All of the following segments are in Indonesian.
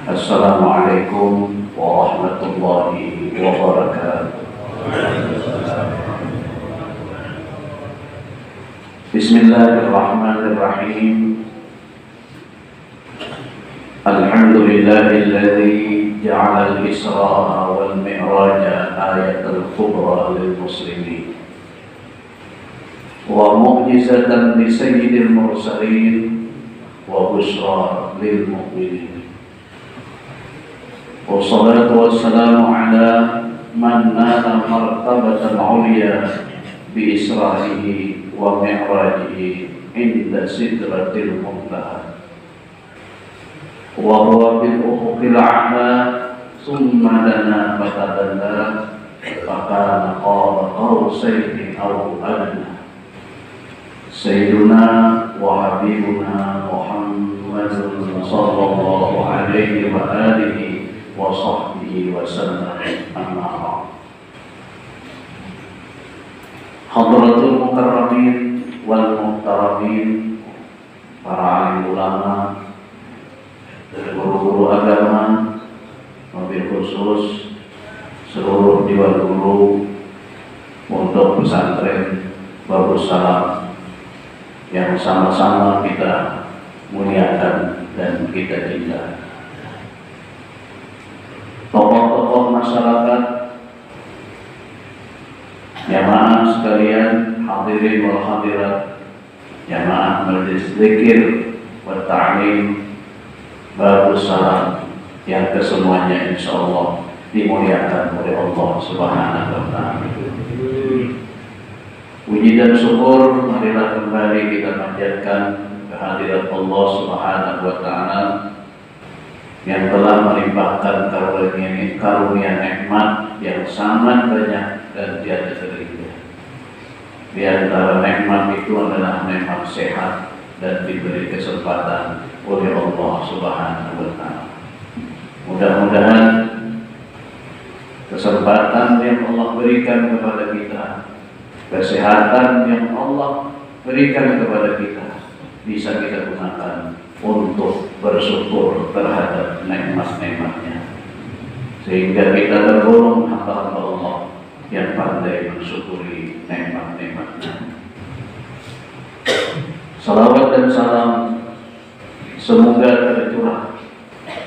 Assalamualaikum warahmatullahi wabarakatuh. Bismillahirrahmanirrahim. Alhamdulillahilladzi ja'ala al-Isra wal Mi'raja ayatal kubra lil muslimin wa mu'jizatan li sayyidil mursalin wa bushra lil mu'minin. Wassalatu wassalamu ala man nala martabatan ulya bi isra'ihi wa mi'rajihi inda sidratil muntaha wa huwa bil ufuqil a'la thumma dana fatadalla fakana qaba qausaini aw adna. Sayyiduna wa habibuna Muhammadun sallallahu alaihi wa alihi wa sahbihi wa sallam, amma ba'd. Hadratul mukarramin wal muhtaramin, para alim ulama, guru-guru agama, wabil khusus seluruh dewan guru untuk pesantren Babus Salam yang sama-sama kita muliakan dan kita cinta. Tokoh-tokoh masyarakat, jamaah sekalian, hadirin wal hadirat, jamaah majelis zikir wa ta'lim Babus Salam yang kesemuanya insyaallah dimuliakan oleh Allah Subhanahu wa ta'ala. Puji dan syukur marilah kembali kita panjatkan kehadirat Allah Subhanahu wa ta'ala yang telah melimpahkan karunia nikmat yang sangat banyak dan tiada terhingga. Di antara nikmat itu adalah nikmat sehat dan diberi kesempatan oleh Allah Subhanahu wa ta'ala. Mudah-mudahan kesempatan yang Allah berikan kepada kita, kesehatan yang Allah berikan kepada kita, bisa kita gunakan untuk bersyukur terhadap nikmat-nikmatnya, sehingga kita tergolong hamba Allah yang pandai mensyukuri nikmat-nikmatnya. Salawat dan salam semoga tercurah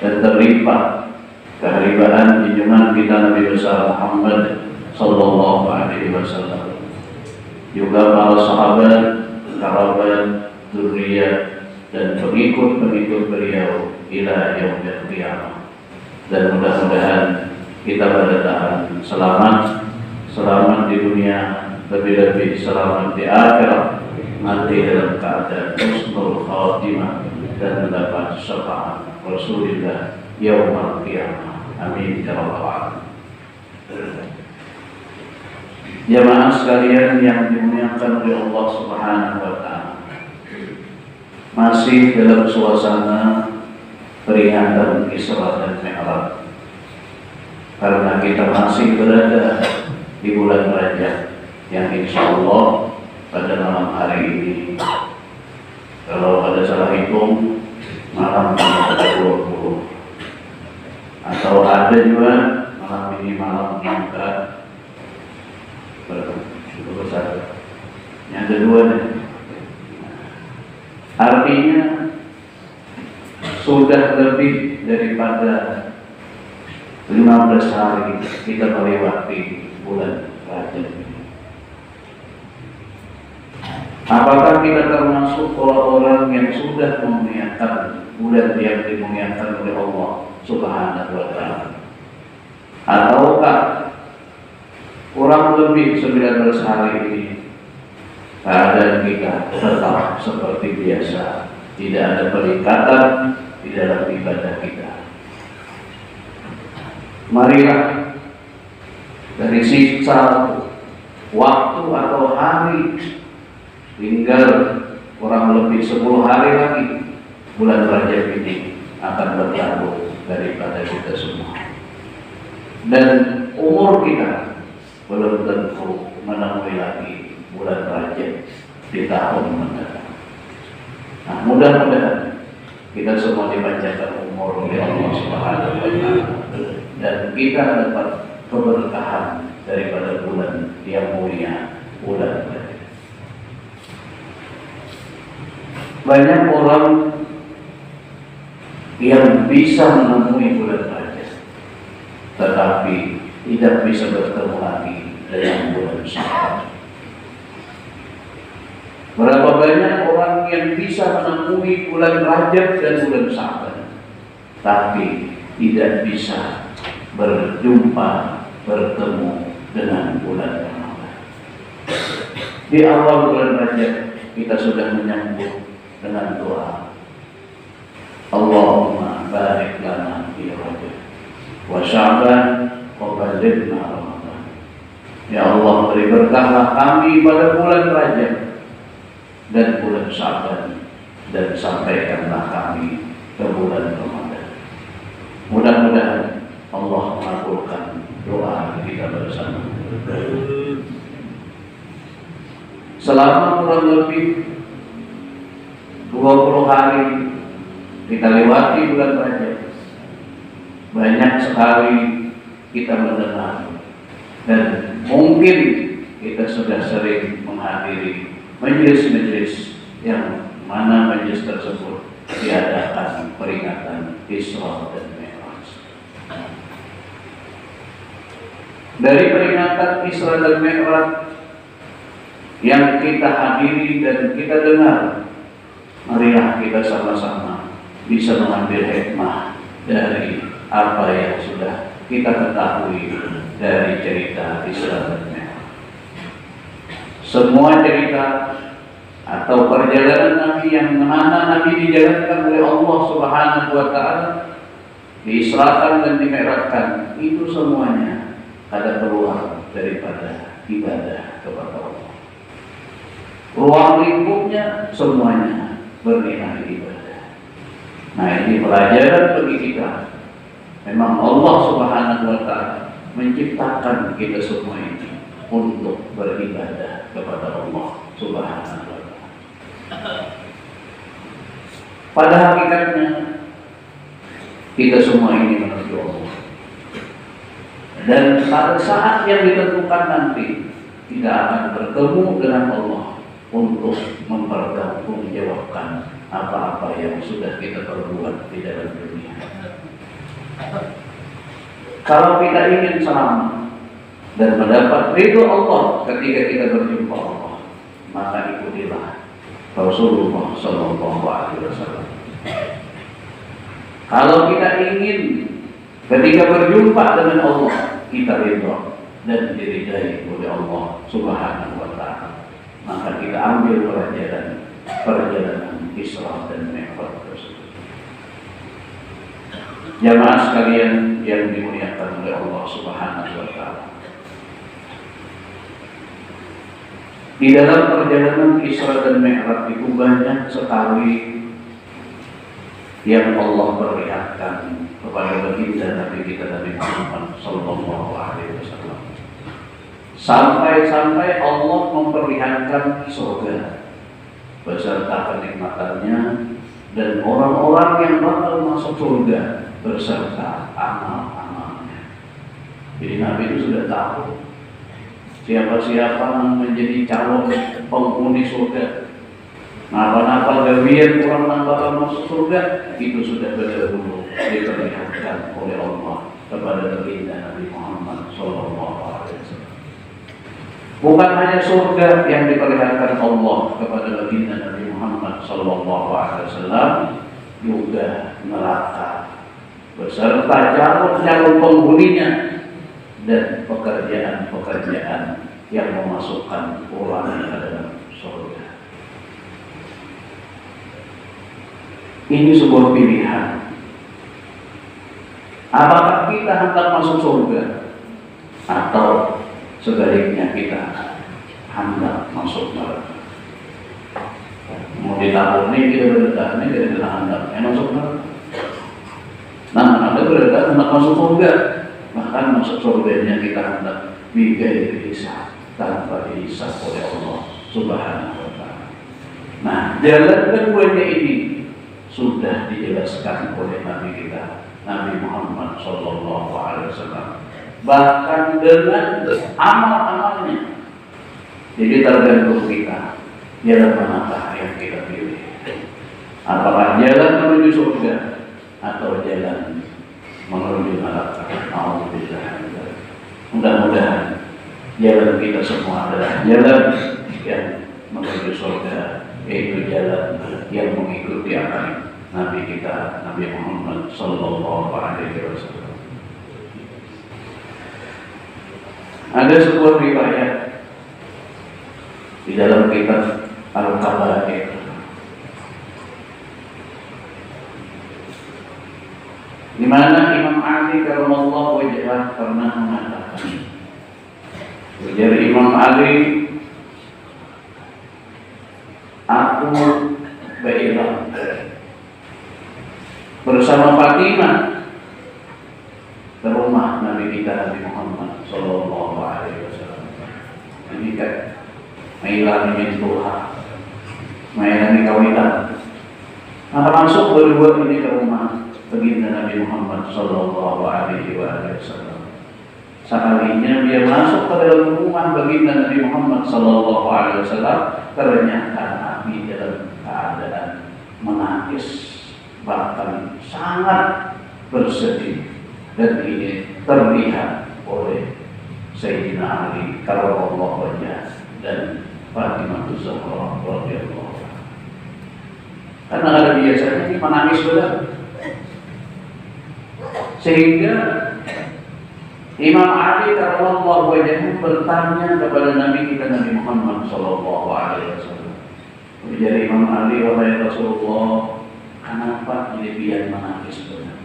dan terlimpah kehariban junjungan kita Nabi besar Muhammad sallallahu alaihi wasallam, juga para sahabat, kerabat, dzurriyyah dan pengikut-pengikut beliau ila yaumil qiyamah. Dan mudah-mudahan kita pada tahan selamat di dunia, lebih-lebih selamat di akhirat, mati dalam keadaan husnul khatimah dan mendapat syafaat Rasulullah yaumil qiyamah. Amin ya rabbal alamin. Jamaah sekalian yang dimuliakan oleh Allah Subhanahu wa ta'ala, masih dalam suasana peringatan Isra dan Mi'raj, karena kita masih berada di bulan Rajab yang insya Allah pada malam hari ini, kalau ada salah hitung, malam ke-20, atau ada juga malam ini malam angka besar yang kedua nih. Artinya sudah lebih daripada 15 hari kita melewati bulan Rajab ini. Apakah kita termasuk orang-orang yang sudah memuliakan bulan yang dimuliakan oleh Allah Subhanahu wa ta'ala, ataukah kurang lebih 19 hari ini keadaan kita tetap seperti biasa, tidak ada peningkatan di dalam ibadah kita? Marilah dari sisa waktu atau hari, tinggal kurang lebih 10 hari lagi bulan Rajab ini akan berlalu daripada kita semua, dan umur kita belum tentu menemui lagi bulan Rajab di tahun mendatang. Nah, mudah-mudahan kita semua dipanjangkan umur oleh Allah Subhanahu wa Ta'ala, dan kita dapat keberkahan daripada bulan yang mulia, bulan Rajab. Banyak orang yang bisa menemui bulan Rajab, tetapi tidak bisa bertemu lagi dengan bulan Syawal. Berapa banyak orang yang bisa menemui bulan Rajab dan bulan Syawal, tapi tidak bisa berjumpa, bertemu dengan bulan Ramadan. Di awal bulan Rajab kita sudah menyambut dengan doa, Allahumma barik lana fi Rajab wa Sya'ban wa ballighna Ramadan. Ya Allah, beri berkahlah kami pada bulan Rajab dan bulan Sya'ban, dan sampaikanlah kami ke bulan Ramadan. Mudah-mudahan Allah mengabulkan doa kita bersama. Selama kurang lebih 20 hari kita lewati bulan Rajab, banyak sekali kita mendengar, dan mungkin kita sudah sering menghadiri majelis-majelis yang mana majelis tersebut diadakan peringatan Isra dan Mi'raj. Dari peringatan Isra dan Mi'raj yang kita hadiri dan kita dengar, marilah kita sama-sama bisa mengambil hikmah dari apa yang sudah kita ketahui dari cerita Isra dan Mi'raj. Semua cerita atau perjalanan Nabi yang mana Nabi dijalankan oleh Allah Subhanahu wa Ta'ala, diisrakan dan dimerahkan, itu semuanya ada keluar daripada ibadah kepada Allah. Ruang lingkupnya semuanya bernilai ibadah. Nah, ini pelajaran bagi kita. Memang Allah Subhanahu wa Ta'ala menciptakan kita semua ini untuk beribadah kepada Allah Subhanahu wa Ta'ala. Pada hakikatnya kita semua ini menuju Allah, dan pada saat yang ditentukan nanti tidak akan bertemu dengan Allah untuk mempertanggungjawabkan apa-apa yang sudah kita perbuat di dalam dunia. Kalau kita ingin selamat dan mendapat ridho Allah ketika kita berjumpa Allah, maka ikutilah Rasulullah Sallallahu Alaihi Wasallam. Kalau kita ingin ketika berjumpa dengan Allah kita ridho dan diridai oleh Allah Subhanahu wa Ta'ala, maka kita ambil perjalanan Isra dan Mi'raj tersebut. Jamaah sekalian yang dimuliakan oleh Allah Subhanahu wa Ta'ala, di dalam perjalanan Isra dan Mi'raj itu banyak sekali yang Allah perlihatkan kepada baginda Nabi kita Nabi Muhammad Sallallahu Alaihi Wasallam. Sampai-sampai Allah memperlihatkan surga beserta kenikmatannya dan orang-orang yang bakal masuk surga beserta amal-amalnya. Jadi Nabi itu sudah tahu siapa-siapa yang menjadi calon penghuni surga. Napa-napa gawian orang yang bakal masuk surga itu sudah dahulu diperlihatkan oleh Allah kepada baginda Nabi Muhammad Sallallahu Alaihi Wasallam. Bukan hanya surga yang diperlihatkan Allah kepada baginda Nabi Muhammad Sallallahu Alaihi Wasallam, juga neraka beserta calon-calon penghuninya dan pekerjaan-pekerjaan yang memasukkan orang ke dalam surga. Ini sebuah pilihan. Apakah kita hendak masuk surga atau sebaliknya kita hendak masuk neraka? Mau ditabur nih kita berdekat nih kita hendak masuk neraka. Nah, ada berdekat hendak masuk surga, bahkan masuk surganya kita hendak bighairi hisab, tanpa dihisab oleh Allah Subhanahu wa Ta'ala. Nah, jalan keduanya ini sudah dijelaskan oleh Nabi kita, Nabi Muhammad Sallallahu Alaihi Wasallam. Bahkan dengan amal-amalnya. Jadi tergantung kita, jalan manakah yang kita pilih. Apakah jalan menuju surga atau jalan menuju neraka? Alhamdulillah. Mudah-mudahan jalan kita semua adalah jalan yang menuju surga, yaitu jalan yang mengikuti apa Nabi kita, Nabi Muhammad Sallallahu Alaihi Wasallam. Ada sebuah riwayat di dalam kitab Al-Kabair, di mana Imam Ali karramallahu wajhah pernah mengatakan, ujar Imam Ali, aku beriman bersama Fatimah ke rumah Nabi kita Nabi Muhammad Sallallahu Alaihi Wasallam. Ini kan Mailan bin Tuha, Mailan kawitan. Maka masuk berdua ini ke rumah baginda Nabi Muhammad Sallallahu Alaihi Wasallam. Sekalinya dia masuk ke dalam rumah baginda Nabi Muhammad Sallallahu Alaihi Wasallam, ternyata Nabi dalam keadaan menangis, bahkan sangat bersedih, dan ini terlihat oleh Sayyidina Ali karramallahu wajhah dan Fatimah Zahra radhiyallahu anha. Karena ada biasanya ini menangis benar, sehingga Imam Ali karramallahu wajhah bertanya kepada Nabi kita Nabi Muhammad Sallallahu Alaihi Wasallam. Jadi Imam Ali, wahai Rasulullah, kenapa jadi biar menangis benar?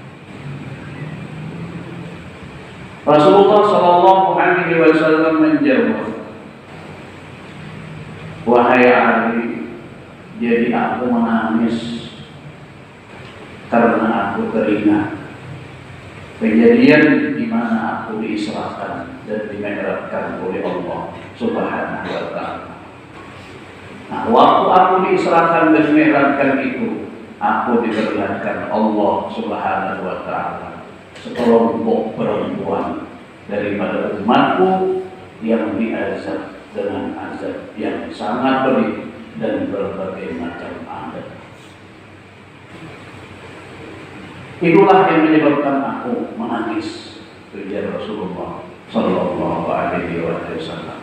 Rasulullah Sallallahu Alaihi Wasallam menjawab, wahai Ali, jadi aku menangis karena aku teringat kejadian di mana aku diisrakan dan dimi'rajkan oleh Allah Subhanahu wa Ta'ala. Nah, waktu aku diisrakan dan dimi'rajkan itu, aku diperlihatkan Allah Subhanahu wa Ta'ala sekelompok perempuan daripada umatku yang diazab dengan azab yang sangat pedih dan berbagai macam adab. Itulah yang menyebabkan aku menangis, ujar Rasulullah Sallallahu Alaihi Wasallam.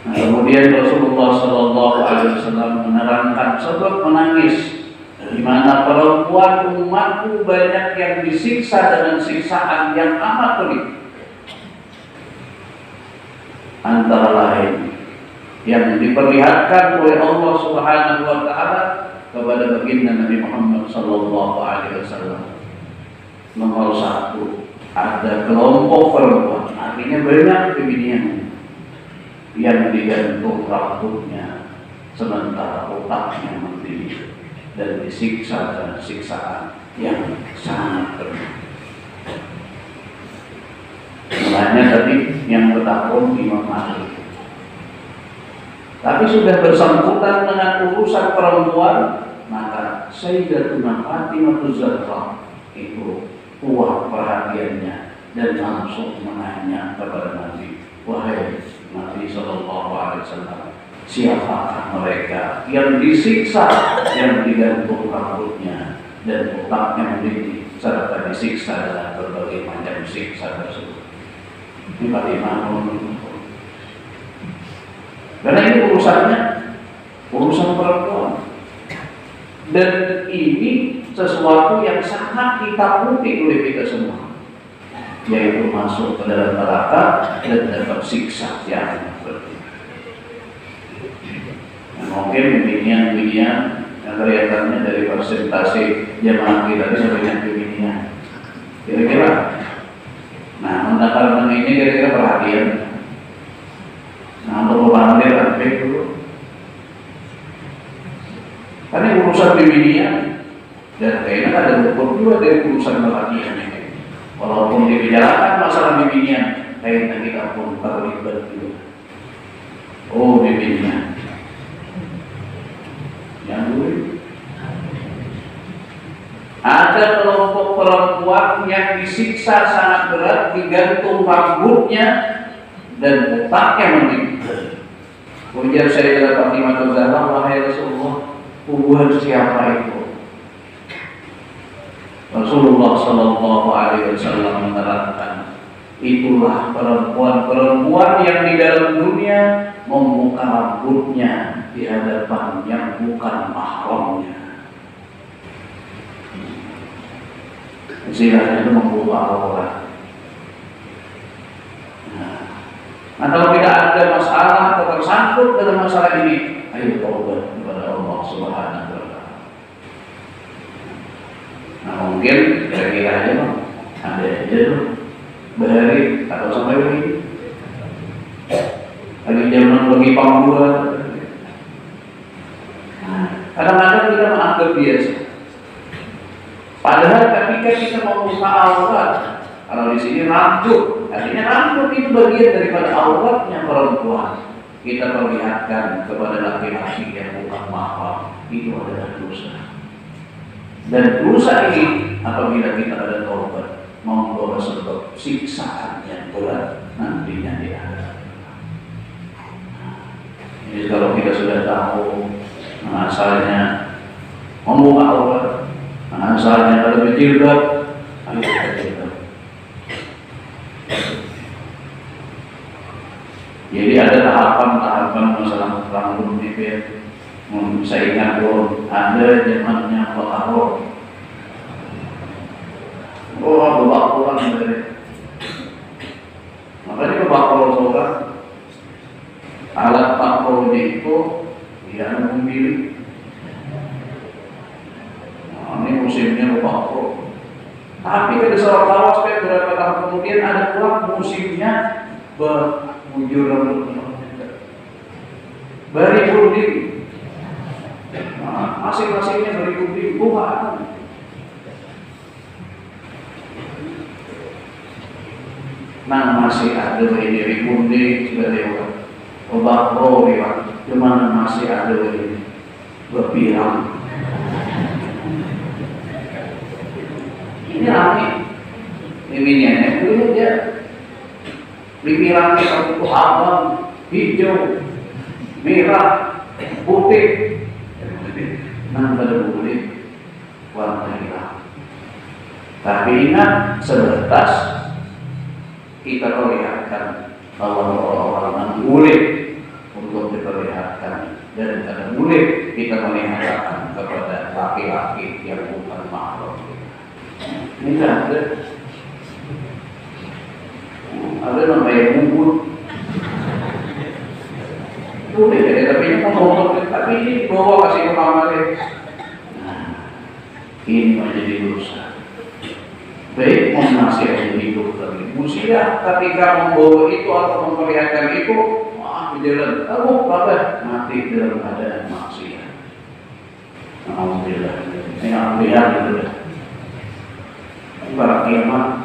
Nah, kemudian Rasulullah Sallallahu Alaihi Wasallam menerangkan sebab menangis, di mana perempuan umatku banyak yang disiksa dengan siksaan yang amat pedih. Antara lain yang diperlihatkan oleh Allah Subhanahu wa Ta'ala kepada baginda Nabi Muhammad Sallallahu Alaihi Wasallam. Nomor satu, ada kelompok perempuan, artinya banyak feminian yang digantung rambutnya sementara otaknya mati dan disiksa dengan siksaan yang sangat berat. Mulanya tadi yang bertakun Imam Ali. Tapi sudah bersangkutan dengan urusan perempuan, maka Sayyidatuna Fatimah Zahra itu kuat perhatiannya dan langsung menanya kepada Nabi, wahai Nabi Sallallahu Alaihi Wasallam, siapakah mereka yang disiksa, yang digantung rambutnya dan otaknya mendidih serta disiksa dengan berbagai macam siksa tersebut? Ini bagaimana? Karena ini urusannya urusan perempuan, dan ini sesuatu yang sangat ditakuti oleh kita semua, yaitu masuk ke dalam neraka dan dapat siksa yang berat. Nah, mungkin binian-binian yang kelihatannya dari persentase jamaah kita itu sebanyak binian, kira-kira. Nah, mendengar ini kira-kira perhatian. Nah, untuk memandir sampai dulu. Karena urusan binian dan kayaknya ada ukur juga dari urusan perhatian ini. Walaupun dibicarakan masalah binian, kayaknya kita pun terlibat juga. Oh, binian. Yang dulu Ada kelompok perempuan yang disiksa sangat berat, digantung rambutnya dan otaknya meninggal. Kemudian saya kata Fatimah Zahra, wahai Rasulullah, kuburan siapa itu? Rasulullah Shallallahu Alaihi Wasallam menerangkan, itulah perempuan-perempuan yang di dalam dunia membuka rambutnya di hadapan yang bukan mahramnya. Istilahnya itu membuka aurat. Nah, kalau tidak ada masalah atau tersangkut dalam masalah ini, ayo taubat kepada Allah Subhanahu wa Ta'ala. Nah, mungkin kira-kira aja ada aja tuh berhari atau sampai begini. Lagi jam 6 lagi panggilan. Kadang-kadang kita menganggap biasa. Padahal ketika kita membuka aurat, kalau di sini rambut, artinya rambut itu bagian daripada auratnya perempuan. Kita perlihatkan kepada laki-laki yang bukan mahram, itu adalah dosa. Dan dosa ini apabila kita ada taubat, membawa sebab siksaan yang berat nantinya di akhirat. Jadi kalau kita sudah tahu asalnya membuka aurat, asalnya ada berjilbab, ayo kita jilbab. Jadi ada tahapan-tahapan masalah rambut nipis. Saya ingat dulu ada zamannya Pak Arok. Bapak pulang dari. Makanya Bapak Arok seorang alat Pak Aroknya itu dia memilih. Ini musimnya Bapak Arok. Tapi kada seorang tawas beberapa tahun kemudian ada pula musimnya bermujur rambut. Beribun. Masing-masingnya berikut-ikut Tuhan. Nah masih ada ini ribundi sudah lewat. Obat pro lewat. Cuman masih ada ini berpirang. Ini rame. Ini nenek dulu aja. Berpirangnya itu abang, hijau, merah, putih. Nah pada boleh warna hitam. Tapi ingat sebatas kita perlihatkan bahwa orang-orang boleh untuk diperlihatkan dan tidak boleh kita melihatkan kepada laki-laki yang bukan mahram. Ini ada namanya bubur. Boleh ya, tapi ini ngomong, tapi ini bawa kasih ke kamar. Nah, ini menjadi dosa. Baik menasihati hidup lagi. Musibah ketika membawa itu atau memperlihatkan itu, berjalan, mati dalam keadaan maksiat. Alhamdulillah. Ini lihat itu. Ibarat kiamat.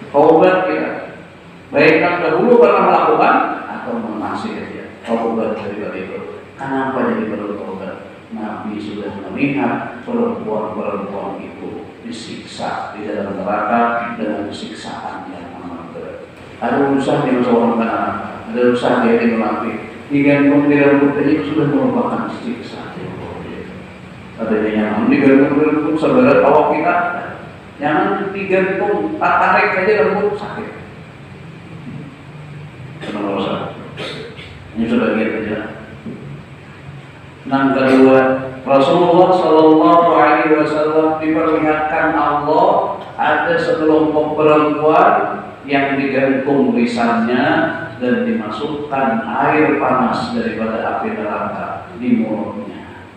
Taubat kita. Baik yang dahulu pernah melakukan atau menasihati dia. Taubat daripada itu. Kenapa jadi perlu taubat? Nabi sudah melihat perempuan-perempuan itu disiksa di dalam neraka dengan siksaan yang amat berat. Ada usaha yang seorang anak, ada usaha yang dimati. Digantung di rambut itu sudah merupakan siksa. Adanya yang digantung seberat awak kita, jangan digantung, tak tarik saja rambut sakit. Kenapa? Ini sudah gitu aja. Yang kedua, Rasulullah Shallallahu Alaihi Wasallam diperlihatkan Allah ada sekelompok perempuan yang digantung lisannya dan dimasukkan air panas daripada api neraka di mulutnya.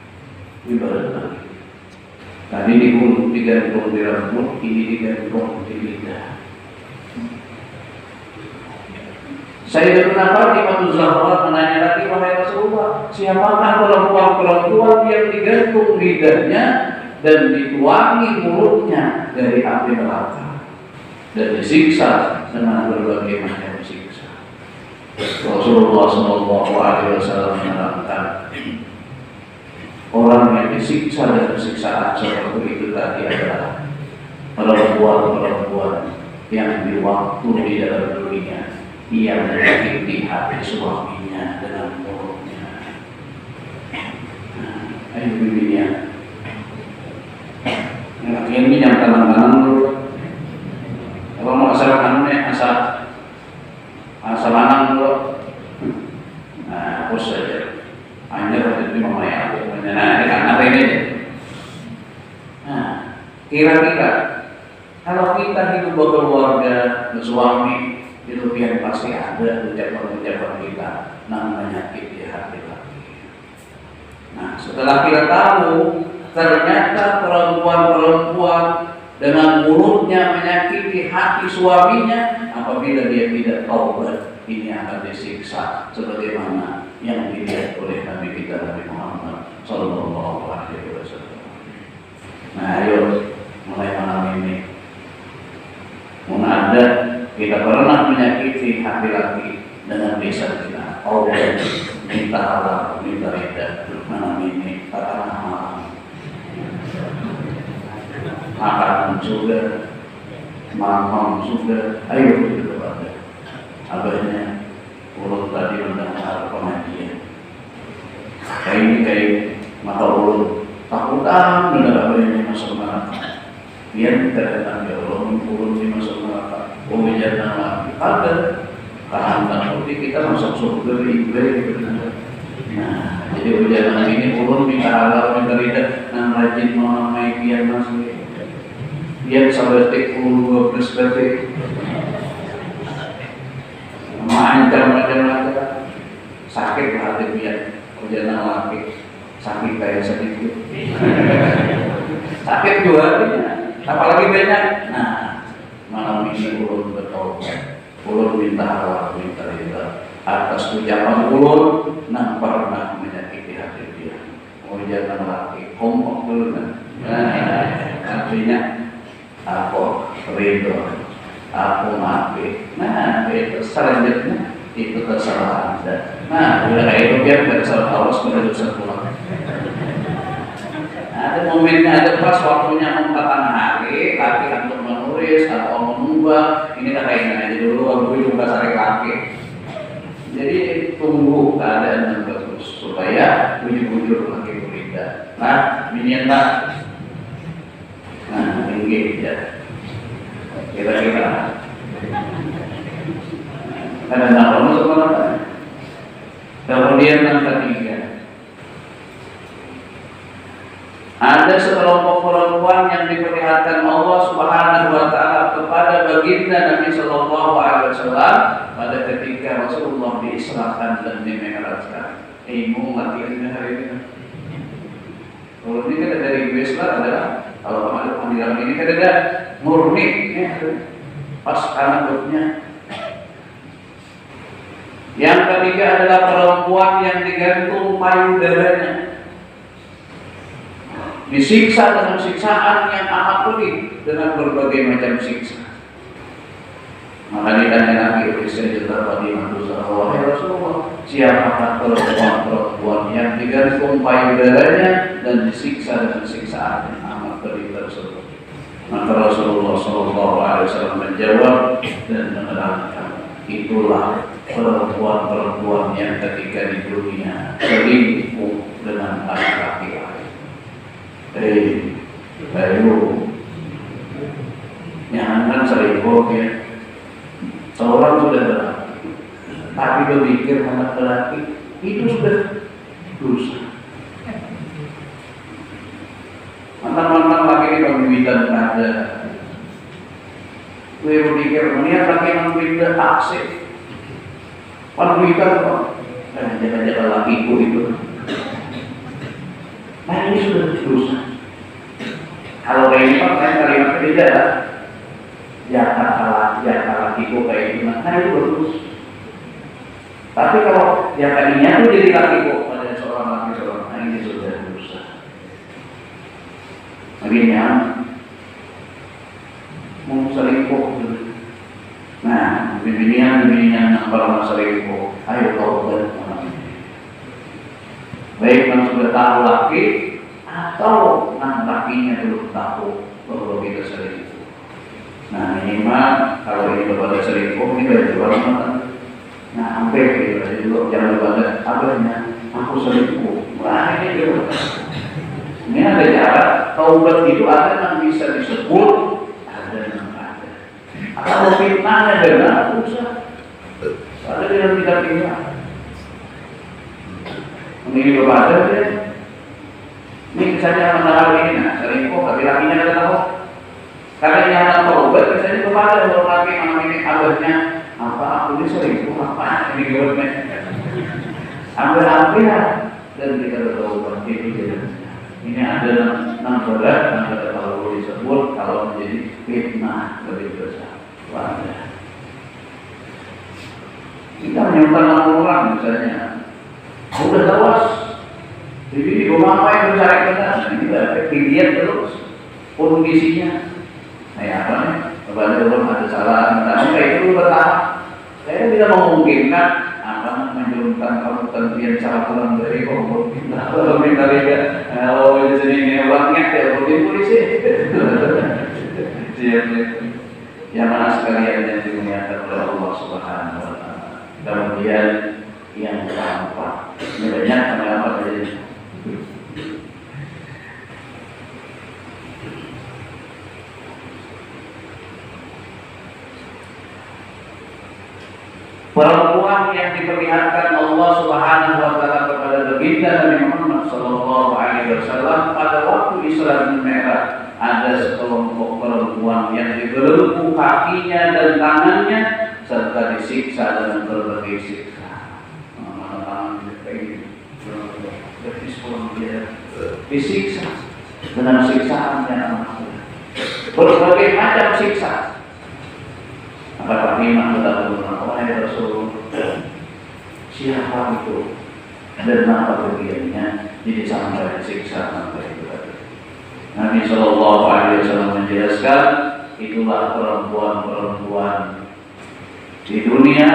Ibarat lagi. Tadi digantung di rambut, ini digantung di lidah. Sayyidatuna Fatimah Zahra menanya lagi, wahai Rasulullah, siapakah perempuan-perempuan yang digantung lidahnya dan dituangi mulutnya dari api neraka dan disiksa dengan berbagai macam siksa? Rasulullah Shallallahu Alaihi Wasallam menerangkan, orang yang disiksa dan siksaan seperti itu tadi adalah perempuan-perempuan yang di waktu di dalam dunia ia menyakiti hati suaminya dengan mulutnya. Ayo bibinya, yang ini yang tangan-tangan dulu. Kalau mau asal kanannya asal lanang dulu. Nah, hapus saja. Hanya waktu itu mamanya aku menyenangkan anak ini. Nah, kira-kira kalau kita hidup berkeluarga, bersuami, itu yang pasti ada ucapan-ucapan kita namanya menyakiti hati laki. Nah, setelah kita tahu ternyata perempuan-perempuan dengan mulutnya menyakiti hati suaminya, apabila dia tidak taubat, ini akan disiksa sebagaimana yang dilihat oleh Nabi kita Nabi Muhammad Sallallahu Alaihi Wasallam. Nah, ayo mulai malam ini, ada kita pernah menyakiti hati laki dengan lisan kita, Allah minta Allah, minta ridha. Malam ini katakan malam, makanan sudah, malam sudah, ayo kita kepada abahnya. Ulun tadi mendengar pengajian kayak ini, maka ulun takutan mendengar abahnya masuk neraka. Dia tidak datang ya Allah, ulun di masuk neraka. Jangan lagi ada kehantam putih kita masuk surga ibadah. Nah, jadi ujian ini ulun minta halal, minta ridha, nang rajin menamai kian masuk. Dia sabetik ulun 12 detik. Macam-macam sakit hati biar ujian lagi, sakit kayak sedikit. Sakit juga hatinya, apalagi banyak. Nah, malam ini ulun bertobat, ulun minta halal, minta ridha atas ucapan ulun nang pernah menyakiti hati dia. Jangan lagi kompak dulu. Nah, artinya aku ridho, aku maafin. Nah, itu selanjutnya itu terserah Anda. Nah, bila kayak itu biar tidak salah Allah sebagai dosa pulang. Ada momennya, ada pas waktunya empatan hari, laki untuk menulis atau mengubah. Ini kan kayak aja dulu, aku juga sari kaki. Jadi tunggu keadaan yang bagus supaya bujur-bujur lagi berbeda. Nah, minta. Nah, tinggi ya. Kira-kira. Ada nama masuk mana? Kemudian yang ketiga. Ada sekelompok perempuan yang diperlihatkan Allah Subhanahu wa taala kepada baginda Nabi sallallahu alaihi wasallam pada ketika Rasulullah diisrakan dan dimi'rajkan. Ilmu mati hari ini. Kalau ini kan dari Islam adalah kalau ada panggilan ini kan ada murni pas anaknya. Yang ketiga adalah perempuan yang digantung payudaranya, disiksa dengan siksaan yang amat pedih dengan berbagai macam siksa. Maka ditanya Nabi Isa juga Fatimah wahai Rasulullah, siapakah perempuan yang digantung payudaranya dan disiksa dengan siksaan yang amat pedih tersebut? Maka Rasulullah Sallallahu Alaihi Wasallam menjawab dan menerangkan, itulah perempuan-perempuan yang ketika di dunia selingkuh dengan laki-laki lain. Ayo, jangan selingkuh ya. Seorang sudah berlaki, tapi berpikir anak lelaki itu sudah dosa. Mantan-mantan laki ini pembibitan ada. Gue berpikir melihat laki yang berbeda taksir. Pembibitan kok, jangan-jangan lakiku itu. Nah ini sudah dosa. Kalau kayak ini kan kalimat berbeda. Jangan lakiku kayak gimana, nah itu bagus. Tapi kalau yang tadinya itu jadi lakiku pada seorang laki seorang, nah ini sudah dosa. Akhirnya mau selingkuh. Nah, bibinian para selingkuh, ayo taubat. Baik, kalau sudah tahu laki, atau lakinya belum tahu bahwa kita selingkuh. Nah minimal kalau ini kepada selingkuh ini baju banget. Nah hampir gitu juga jangan lupa abahnya aku selingkuh. Wah ini juga. Ini ada cara taubat itu ada yang bisa disebut, ada yang ada. Atau fitnahnya benar usah. Ada yang tidak tinggal. Ini kepada dia. Ini misalnya menaruh ini, nah selingkuh tapi lakinya tidak tahu. Karena ini anak taubat misalnya kepada orang laki yang ini abahnya apa aku ini selingkuh apa ini gimana? Ambil dan kita bertaubat itu jadi. Ini ada enam berat yang kita kalau disebut kalau menjadi fitnah lebih besar. Wajar. Kita menyimpan orang misalnya, udah tawas, jadi rumah apa yang mencari kita, kita kegiatan terus, kondisinya, apa nih? Kepada orang ada salah, tapi itu bertahap. Saya tidak memungkinkan menjurunkan kalau tentuan cara pulang dari kompor kita kalau minta lihat kalau di sini uangnya ya polisi yang mana sekalian yang dimuliakan oleh Allah Subhanahu Wa Taala. Kemudian yang keempat banyak apa saja. Perempuan yang diperlihatkan Allah Subhanahu Wa Taala kepada baginda Nabi Muhammad Sallallahu Alaihi Wasallam pada waktu Isra Mi'raj, ada sekelompok perempuan yang dibelenggu kakinya dan tangannya serta disiksa dengan berbagai siksa. Disiksa dengan siksaan yang amat berbagai macam siksa. Maka Fatimah berkata, wahai Rasul, siapa itu dan apa bagiannya jadi sampai siksa sampai itu tadi. Nabi Shallallahu Alaihi Wasallam menjelaskan itulah perempuan-perempuan di dunia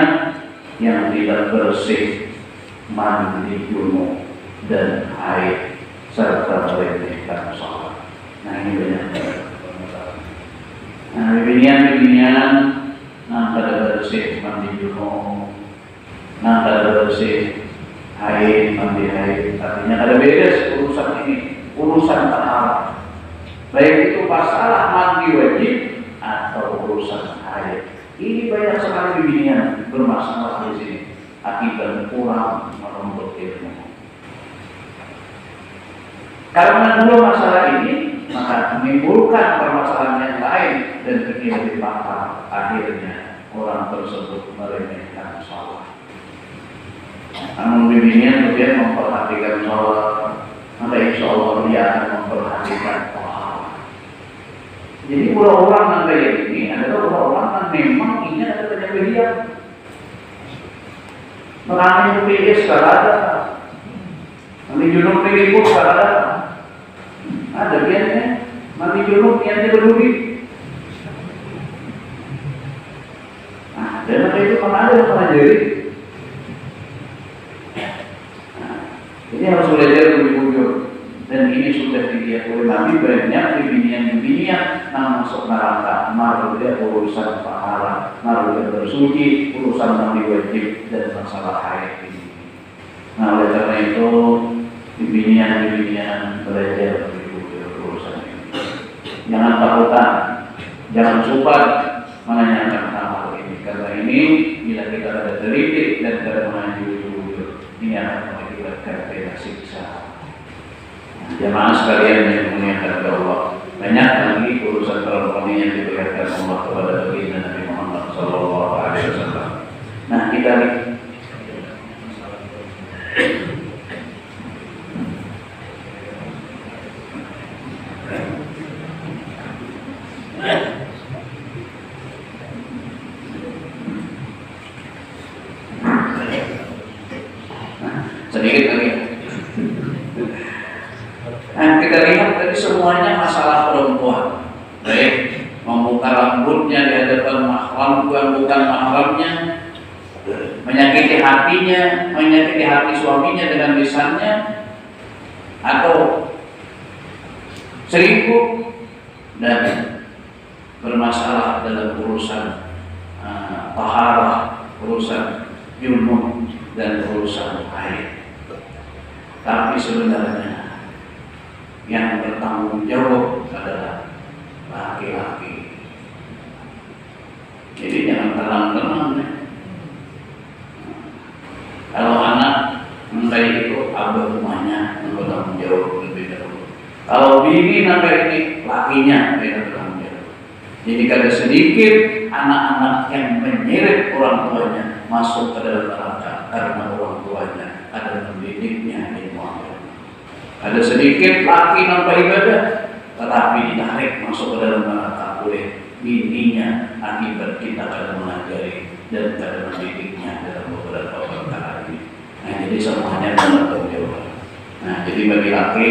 yang tidak bersih, mandi junub dan haid serta meremehkan sholat. Nah ini banyak banget. Nah bibinian kada bersih mandi junub, kada bersih haid mandi haid, artinya ada beda urusan ini, urusan taharat. Baik itu masalah mandi wajib atau urusan haid. Ini banyak sekali bibinian bermasalah di sini akibat kurang menuntut ilmu. Karena dua masalah ini maka menimbulkan permasalahan yang lain dan ini lebih fatal. Akhirnya orang tersebut meremehkan sholat. Namun bibinian kemudian memperhatikan sholat, maka insya Allah dia akan memperhatikan sholat. Jadi orang-orang yang kayak ini adalah orang-orang yang memang ini adalah penyembelihan. Menangani PPS kalau ada, nanti junub peliput kalau ada biasanya, nanti junub yang berduri. Nah, dan maka itu mana ada yang mengajari. Nah, ini harus belajar lebih jujur. Dan ini sudah dilihat oleh Nabi banyak bibinian yang masuk neraka, malu dia urusan pahala, malu dia bersuci, urusan mandi wajib dan masalah haid ini. Nah oleh karena itu bibinian belajar lebih jujur urusan ini. Jangan takutan, jangan sumpah menanyakan hal ini karena ini bila kita ada teliti dan tidak mengaji jujur ini akan mengakibatkan beda siksa. Jamaah sekalian yang dimuliakan oleh Allah, banyak lagi urusan perempuan yang diberikan Allah kepada baginda Nabi Muhammad Sallallahu Alaihi Wasallam. Nah kita sedikit lagi. Nah, kita lihat tadi semuanya masalah perempuan. Baik, membuka rambutnya di hadapan mahram, bukan mahramnya, menyakiti hatinya, menyakiti hati suaminya dengan lisannya, atau seribu dan bermasalah dalam urusan taharah, urusan junub dan urusan air. Tapi sebenarnya yang bertanggung jawab adalah laki-laki. Jadi jangan tenang-tenang. Kalau anak sampai itu abah rumahnya yang bertanggung jawab lebih dahulu. Kalau bini sampai ini lakinya yang bertanggung jawab. Jadi kada sedikit anak-anak yang menyeret orang tuanya masuk ke dalam neraka karena orang tuanya ada mendidiknya ilmu agama. Ada sedikit laki nampak ibadah tetapi ditarik masuk ke dalam neraka oleh bininya akibat kita kada mengajari dan kada mendidiknya dalam beberapa perkara ini. Nah, jadi semuanya adalah tanggung jawab. Nah, jadi bagi laki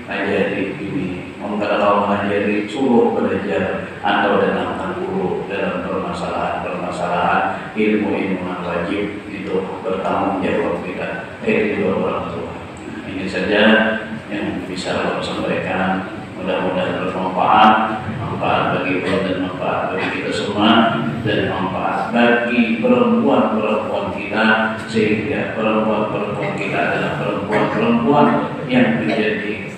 ajari ini, mau kada tahu mengajari suruh belajar atau datangkan guru dalam permasalahan ilmu yang wajib itu bertanggung jawab kita dari dua orang tua. Nah, ini saja yang bisa saya sampaikan. Mudah-mudahan bermanfaat, manfaat bagi Allah dan manfaat bagi kita semua dan manfaat bagi perempuan-perempuan kita sehingga perempuan-perempuan kita adalah perempuan-perempuan yang menjadi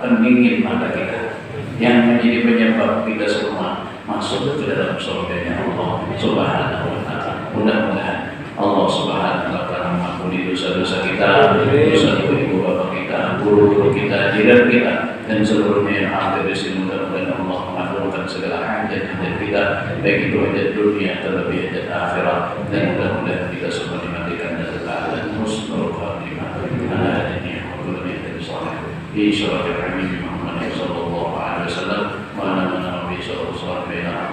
pendingin mata kita, yang menjadi penyebab kita semua masuk ke dalam surganya Allah Subhanahu wa taala. Mudah-mudahan Allah Subhanahu wa taala mengampuni dosa-dosa kita, dosa ibu bapak kita, guru-guru kita, jiran kita dan seluruhnya yang hadir di sini. Mudah-mudahan Allah mengabulkan segala hajat kita, baik itu hajat dunia terlebih hajat akhirat, dan mudah-mudahan kita semua dimatikan dalam keadaan husnul khatimah. Ala hadinihi wa kulli niyatin salih. Bi syarafil Habib Muhammad sallallahu alaihi wasallam wa ala man nabi sallallahu alaihi wasallam.